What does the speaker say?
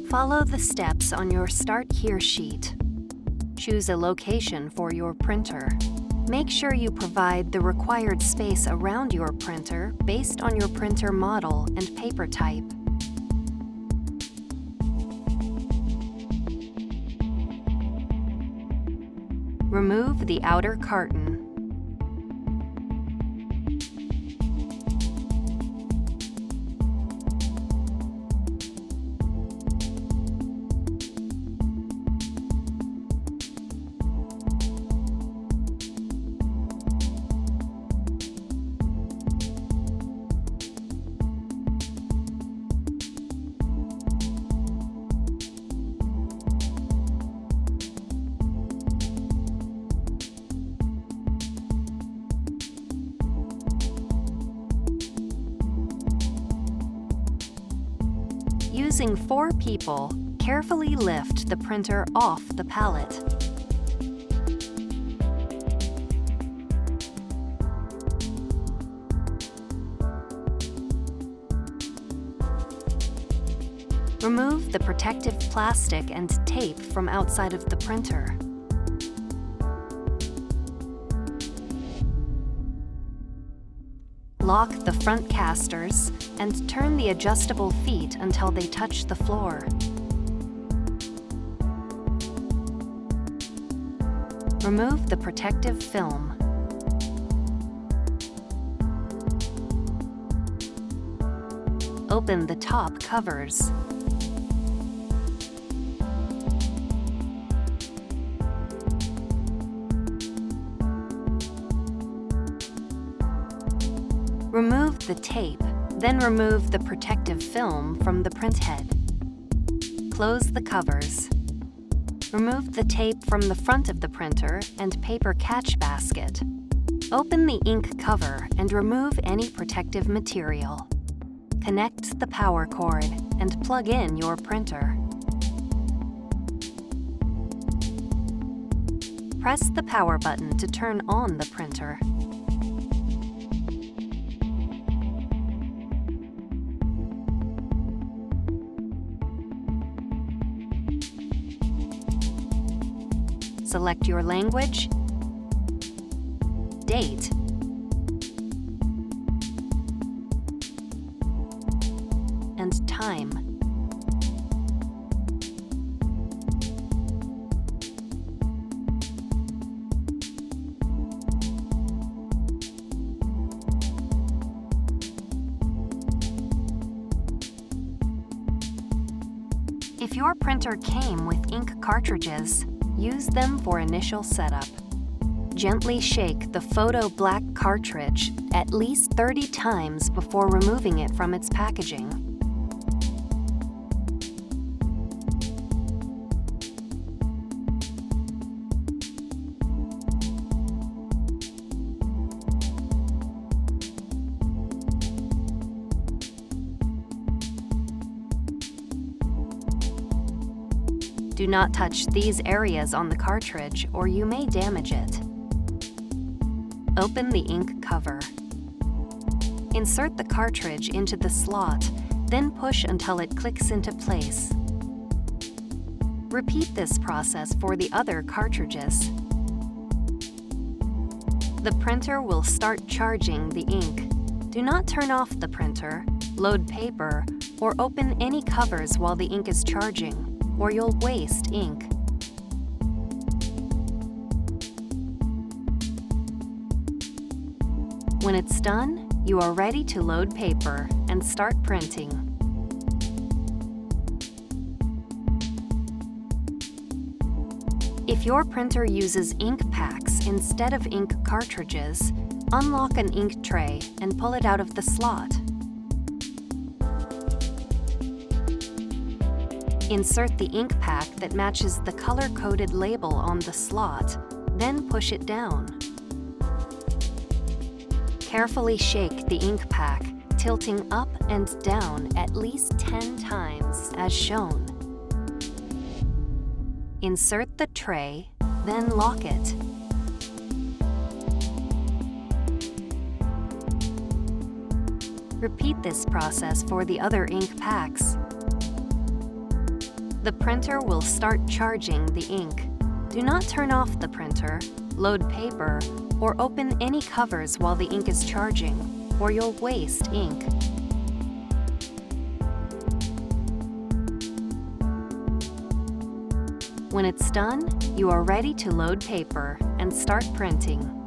Follow the steps on your Start Here sheet. Choose a location for your printer. Make sure you provide the required space around your printer based on your printer model and paper type. Remove the outer carton. Using 4 people, carefully lift the printer off the pallet. Remove the protective plastic and tape from outside of the printer. Lock the front casters and turn the adjustable feet until they touch the floor. Remove the protective film. Open the top covers. Remove the tape, then remove the protective film from the printhead. Close the covers. Remove the tape from the front of the printer and paper catch basket. Open the ink cover and remove any protective material. Connect the power cord and plug in your printer. Press the power button to turn on the printer. Select your language, date, and time. If your printer came with ink cartridges, use them for initial setup. Gently shake the photo black cartridge at least 30 times before removing it from its packaging. Do not touch these areas on the cartridge or you may damage it. Open the ink cover. Insert the cartridge into the slot, then push until it clicks into place. Repeat this process for the other cartridges. The printer will start charging the ink. Do not turn off the printer, load paper, or open any covers while the ink is charging, or you'll waste ink. When it's done, you are ready to load paper and start printing. If your printer uses ink packs instead of ink cartridges, unlock an ink tray and pull it out of the slot. Insert the ink pack that matches the color-coded label on the slot, then push it down. Carefully shake the ink pack, tilting up and down at least 10 times as shown. Insert the tray, then lock it. Repeat this process for the other ink packs. The printer will start charging the ink. Do not turn off the printer, load paper, or open any covers while the ink is charging, or you'll waste ink. When it's done, you are ready to load paper and start printing.